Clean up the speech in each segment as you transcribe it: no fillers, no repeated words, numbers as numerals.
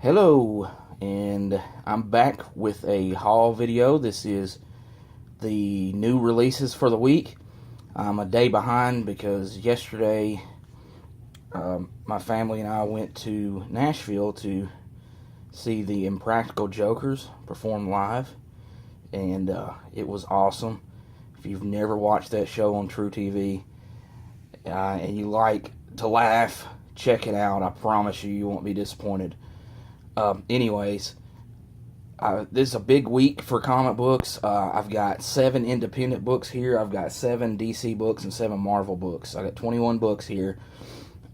Hello, and I'm back with a haul video. This is the new releases for the week. I'm a day behind because yesterday my family and I went to Nashville to see the Impractical Jokers perform live, and it was awesome. If you've never watched that show on True TV and you like to laugh, check it out. I promise you, you won't be disappointed. Anyways, this is a big week for comic books. I've got 7 independent books here. I've got 7 DC books and 7 Marvel books. I got 21 books here.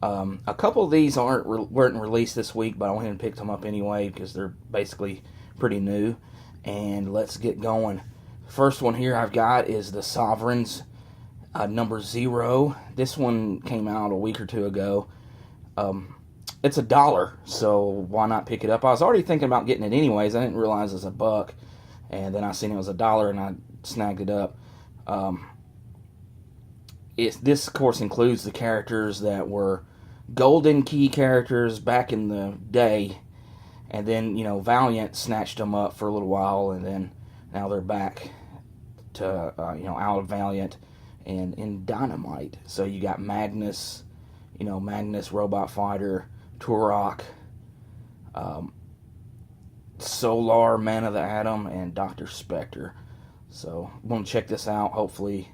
A couple of these weren't released this week, but I went ahead and picked them up anyway because they're basically pretty new. And let's get going. First one here I've got is The Sovereigns, number 0. This one came out a week or two ago. It's $1, so why not pick it up? I was already thinking about getting it anyways. I didn't realize it was $1, and then I seen it was $1, and I snagged it up. This, of course, includes the characters that were golden key characters back in the day, and then, Valiant snatched them up for a little while, and then now they're back to, out of Valiant and in Dynamite. So you got Magnus, Magnus, Robot Fighter, Turok, Solar, Man of the Atom, and Dr. Spectre. So I'm gonna check this out. Hopefully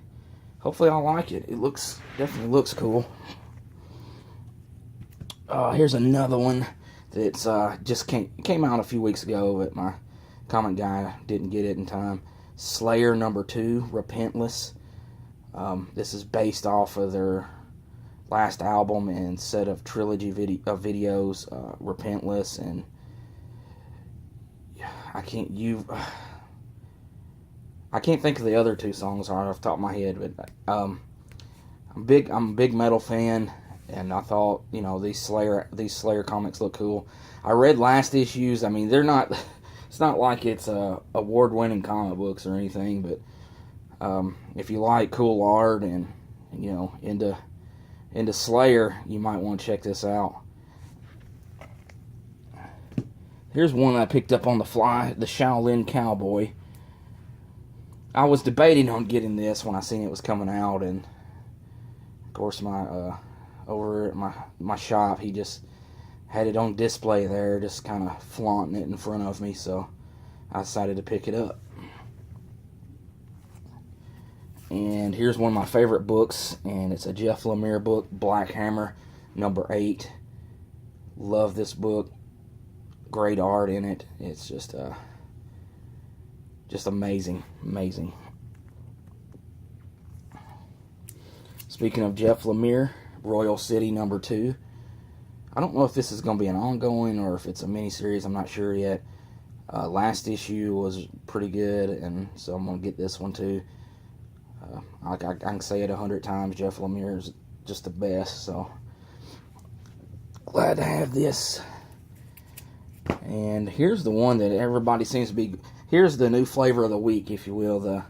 I'll like it. It definitely looks cool. Here's another one that's just came out a few weeks ago, but my comic guy didn't get it in time. Slayer number 2, Repentless. This is based off of their last album and set of trilogy videos, Repentless, and I can't think of the other 2 songs off the top of my head, but I'm a big metal fan, and I thought these Slayer comics look cool. I read last issues. I mean, they're not. It's not like it's award-winning comic books or anything, but if you like cool art and into Slayer, you might want to check this out. Here's one I picked up on the fly, the Shaolin Cowboy. I was debating on getting this when I seen it was coming out, and of course my over at my shop, he just had it on display there, just kind of flaunting it in front of me, so I decided to pick it up. And here's one of my favorite books, and it's a Jeff Lemire book, Black Hammer, number 8. Love this book. Great art in it. It's just amazing. Speaking of Jeff Lemire, Royal City number 2. I don't know if this is going to be an ongoing or if it's a miniseries. I'm not sure yet. Last issue was pretty good, and so I'm going to get this one too. I can say it 100 times. Jeff Lemire is just the best. So glad to have this. And here's the one that everybody seems to be. Here's the new flavor of the week, if you will.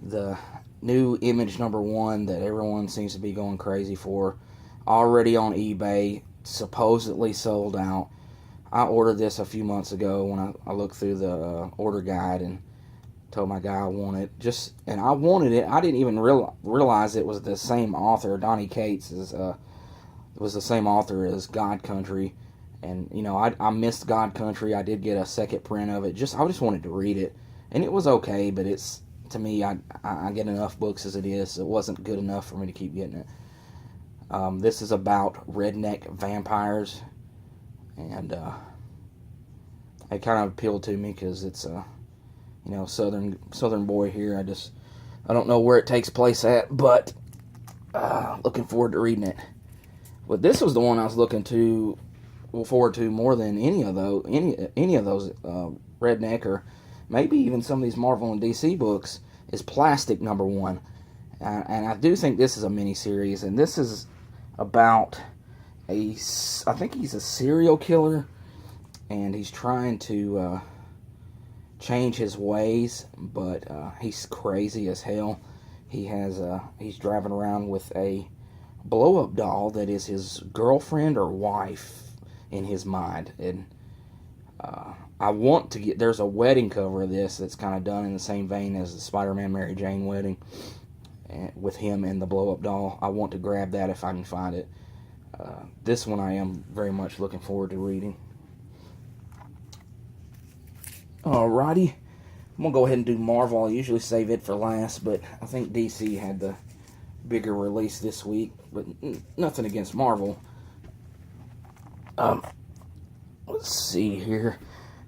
The new Image number 1 that everyone seems to be going crazy for. Already on eBay, supposedly sold out. I ordered this a few months ago when I looked through the order guide and told my guy I want it. And I wanted it. I didn't even realize it was the same author. Donny Cates was the same author as God Country. And, I missed God Country. I did get a second print of it. I just wanted to read it. And it was okay, but to me, I get enough books as it is. So it wasn't good enough for me to keep getting it. This is about Redneck Vampires. And it kind of appealed to me because it's southern boy here. I don't know where it takes place at, but looking forward to reading it. But this was the one I was looking forward to more than any of those Redneck, or maybe even some of these Marvel and DC books, is Plastic number 1. And I do think this is a miniseries, and this is about I think he's a serial killer, and he's trying to change his ways, but he's crazy as hell. He's driving around with a blow-up doll that is his girlfriend or wife in his mind, and I want to get, there's a wedding cover of this that's kind of done in the same vein as the Spider-Man Mary Jane wedding, and with him and the blow-up doll. I want to grab that if I can find it. This one I am very much looking forward to reading. Alrighty, I'm going to go ahead and do Marvel. I usually save it for last, but I think DC had the bigger release this week, but nothing against Marvel. Let's see here.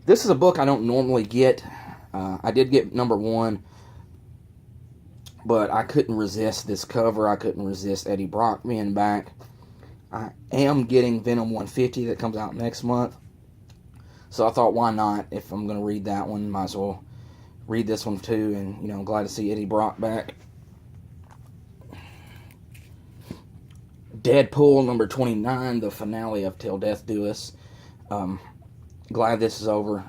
This is a book I don't normally get. I did get number 1, but I couldn't resist this cover. I couldn't resist Eddie Brock being back. I am getting Venom 150 that comes out next month. So I thought, why not? If I'm going to read that one, might as well read this one too. And, you know, I'm glad to see Eddie Brock back. Deadpool number 29, the finale of Till Death Do Us. Glad this is over.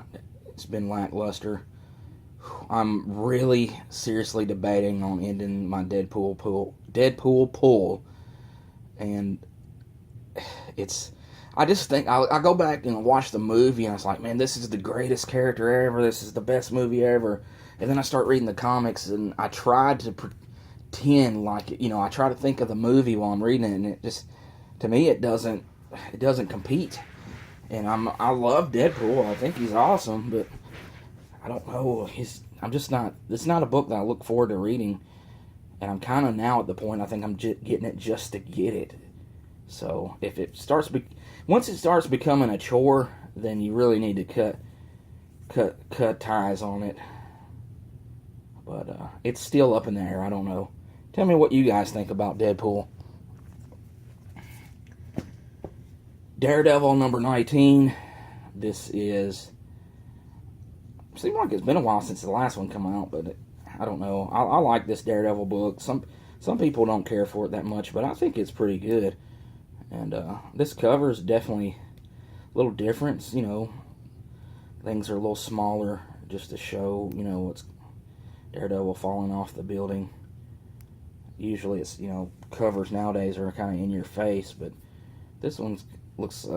It's been lackluster. I'm really seriously debating on ending my Deadpool pull. And it's, I just think, I go back and watch the movie and I was like, man, this is the greatest character ever. This is the best movie ever. And then I start reading the comics and I tried to pretend like, you know, I try to think of the movie while I'm reading it, and it just, to me, it doesn't compete. And I love Deadpool. I think he's awesome, but I don't know. I'm just not, it's not a book that I look forward to reading. And I'm kind of now at the point, I think I'm getting it just to get it. So if it starts, once it starts becoming a chore, then you really need to cut ties on it. But it's still up in the air. I don't know. Tell me what you guys think about Deadpool. Daredevil number 19. This is, seems like it's been a while since the last one came out, but I don't know. I like this Daredevil book. Some people don't care for it that much, but I think it's pretty good. And this cover is definitely a little different. You know, things are a little smaller just to show, you know, it's Daredevil falling off the building. Usually it's, you know, covers nowadays are kind of in your face, but this one looks,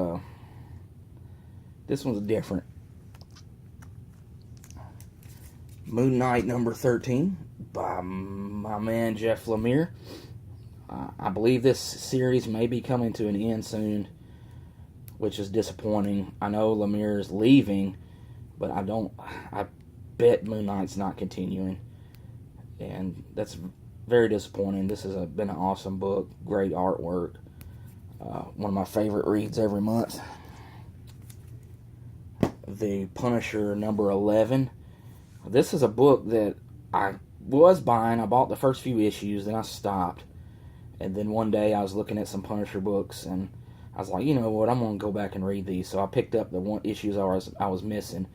this one's different. Moon Knight number 13 by my man Jeff Lemire. I believe this series may be coming to an end soon, which is disappointing. I know Lemire is leaving, but I bet Moon Knight's not continuing. And that's very disappointing. This has been an awesome book, great artwork. One of my favorite reads every month. The Punisher number 11. This is a book that I was buying. I bought the first few issues, then I stopped. And then one day I was looking at some Punisher books, and I was like, you know what, I'm going to go back and read these. So I picked up the issues I was missing,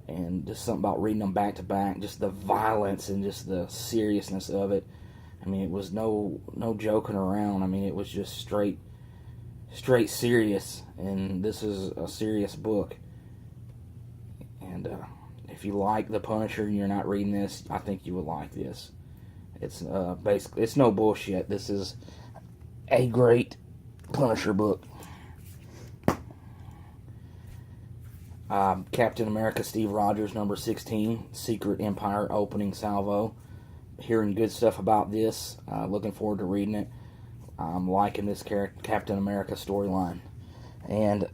and just something about reading them back to back, just the violence and just the seriousness of it. I mean, it was no joking around. I mean, it was just straight serious, and this is a serious book. And if you like The Punisher and you're not reading this, I think you would like this. It's basically, it's no bullshit. This is a great Punisher book. Captain America Steve Rogers number 16, Secret Empire opening salvo. Hearing good stuff about this. Looking forward to reading it. I'm liking this Captain America storyline. And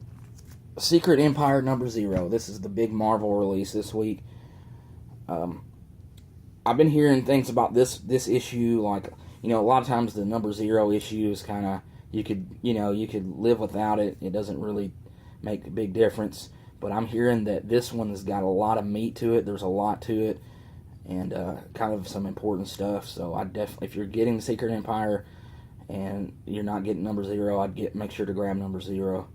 Secret Empire number 0. This is the big Marvel release this week. I've been hearing things about this issue, like, you know, a lot of times the number 0 issue is kind of, you could live without it. It doesn't really make a big difference. But I'm hearing that this one has got a lot of meat to it. There's a lot to it, and kind of some important stuff. So I definitely, if you're getting the Secret Empire and you're not getting number 0, make sure to grab number 0.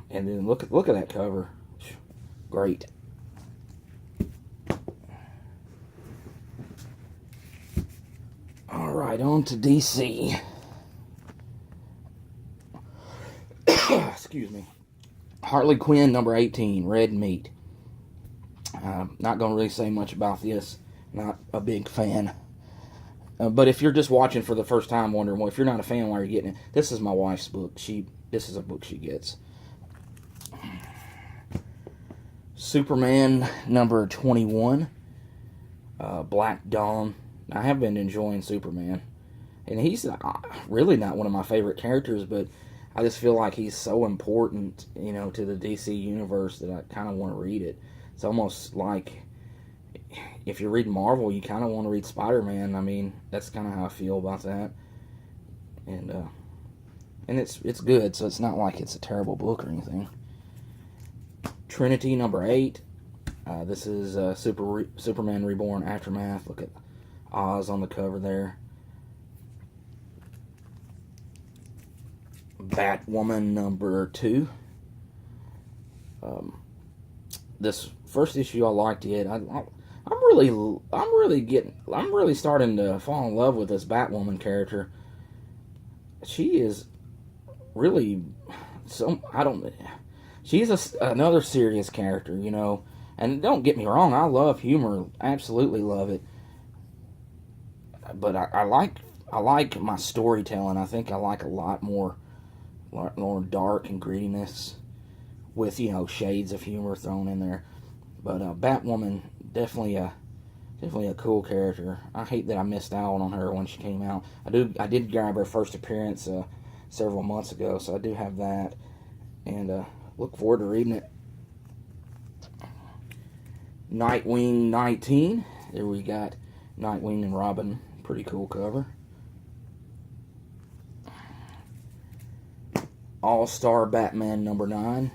And then look at that cover. Great. Alright, on to DC. Excuse me. Harley Quinn number 18, Red Meat. Not going to really say much about this. Not a big fan. But if you're just watching for the first time, wondering, well, if you're not a fan, why are you getting it? This is my wife's book. This is a book she gets. Superman number 21, Black Dawn. I have been enjoying Superman, and he's really not one of my favorite characters, but I just feel like he's so important, to the DC universe that I kind of want to read it. It's almost like if you read Marvel, you kind of want to read Spider-Man. I mean, that's kind of how I feel about that, and it's good, so it's not like it's a terrible book or anything. Trinity number 8. This is Superman Reborn Aftermath. Look at Oz on the cover there. Batwoman number 2. This first issue I liked it. I'm really starting to fall in love with this Batwoman character. She is really she's another serious character, and don't get me wrong, I love humor, absolutely love it, but I like my storytelling. I think I like a lot more dark and grittiness with shades of humor thrown in there. But Batwoman, definitely a cool character. I hate that I missed out on her when she came out. I did grab her first appearance several months ago, so I do have that, and look forward to reading it. Nightwing 19. There we got Nightwing and Robin. Pretty cool cover. All-Star Batman number 9.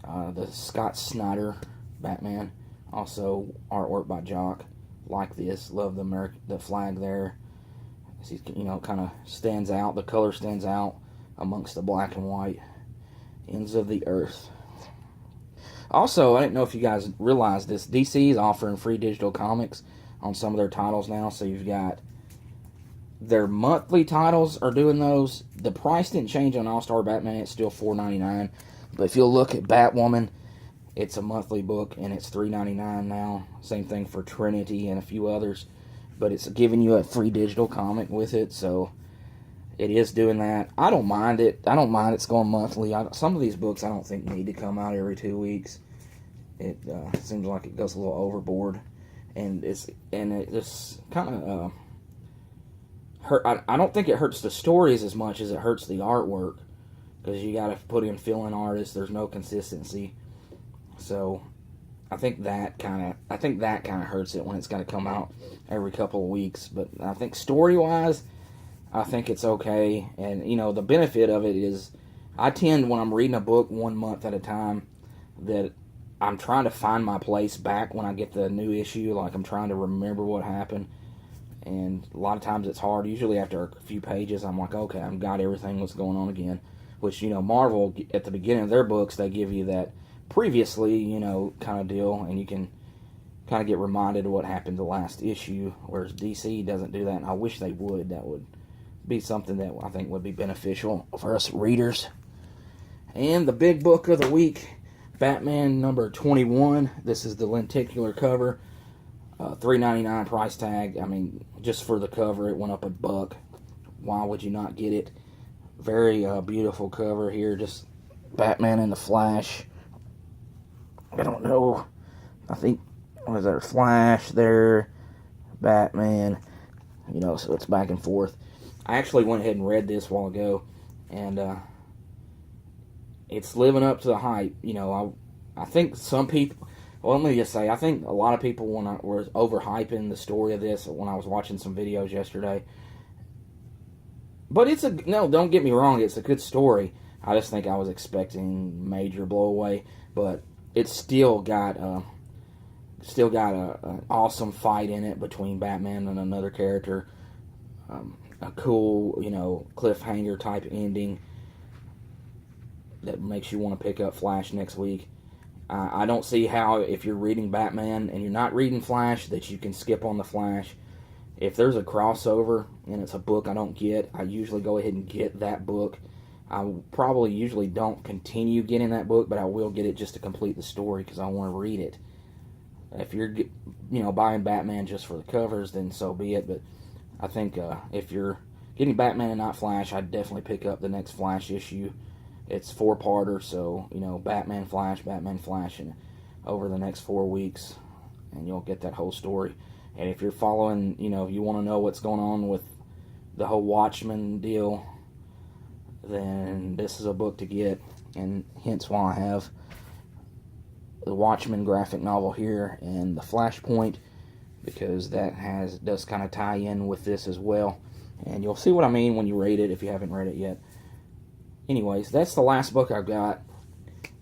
The Scott Snyder Batman. Also artwork by Jock. Like this. Love the flag there. He, kind of stands out. The color stands out amongst the black and white ends of the earth. Also, I didn't know if you guys realized this. DC is offering free digital comics on some of their titles now. So you've got their monthly titles are doing those. The price didn't change on All-Star Batman. It's still $4.99. But if you'll look at Batwoman, it's a monthly book and it's $3.99 now. Same thing for Trinity and a few others. But it's giving you a free digital comic with it. So it is doing that. I don't mind it. I don't mind it's going monthly. Some of these books I don't think need to come out every 2 weeks. It seems like it goes a little overboard. And it just kind of I don't think it hurts the stories as much as it hurts the artwork, because you got to put in fill-in artists. There's no consistency, so I think that kind of hurts it when it's got to come out every couple of weeks. But I think story-wise, I think it's okay. And the benefit of it is, I tend, when I'm reading a book 1 month at a time, that I'm trying to find my place back when I get the new issue. Like, I'm trying to remember what happened. And a lot of times it's hard. Usually after a few pages, I'm like, okay, I've got everything that's going on again. Which, Marvel, at the beginning of their books, they give you that previously, kind of deal. And you can kind of get reminded of what happened the last issue. Whereas DC doesn't do that. And I wish they would. That would be something that I think would be beneficial for us readers. And the big book of the week, Batman number 21. This is the lenticular cover. $3.99 price tag. I mean, just for the cover, it went up $1. Why would you not get it? Very beautiful cover here. Just Batman and the Flash. I don't know. I think, what is there? Flash there. Batman. So it's back and forth. I actually went ahead and read this a while ago. And it's living up to the hype. I think some people... Well, let me just say, I think a lot of people were overhyping the story of this when I was watching some videos yesterday. But don't get me wrong, it's a good story. I just think I was expecting major blowaway, but it's still got an awesome fight in it between Batman and another character. A cool, cliffhanger type ending that makes you want to pick up Flash next week. I don't see how, if you're reading Batman and you're not reading Flash, that you can skip on the Flash. If there's a crossover and it's a book I don't get, I usually go ahead and get that book. I probably usually don't continue getting that book, but I will get it just to complete the story because I want to read it. If you're, buying Batman just for the covers, then so be it. But I think if you're getting Batman and not Flash, I'd definitely pick up the next Flash issue. It's 4-parter, so, Batman, Flash, and over the next 4 weeks, and you'll get that whole story. And if you're following, if you want to know what's going on with the whole Watchmen deal, then this is a book to get, and hence why I have the Watchmen graphic novel here and the Flashpoint, because that does kind of tie in with this as well. And you'll see what I mean when you read it if you haven't read it yet. Anyways, that's the last book I've got.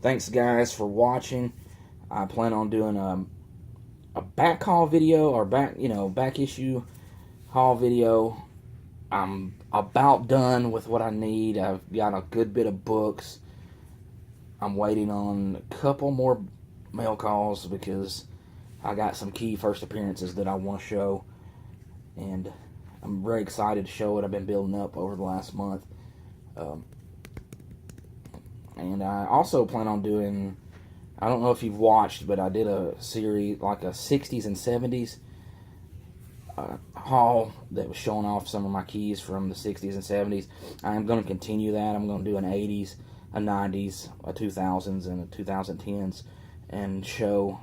Thanks, guys, for watching. I plan on doing a back haul video, or back issue haul video. I'm about done with what I need. I've got a good bit of books. I'm waiting on a couple more mail calls because I got some key first appearances that I want to show, and I'm very excited to show what I've been building up over the last month. And I also plan on doing, I don't know if you've watched, but I did a series, like a 60s and 70s haul that was showing off some of my keys from the 60s and 70s. I'm going to continue that. I'm going to do an 80s, a 90s, a 2000s, and a 2010s, and show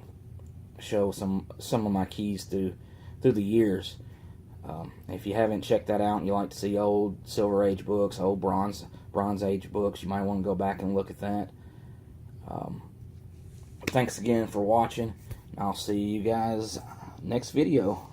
some of my keys through the years. If you haven't checked that out and you like to see old Silver Age books, old Bronze Age books, you might want to go back and look at that. Thanks again for watching. I'll see you guys next video.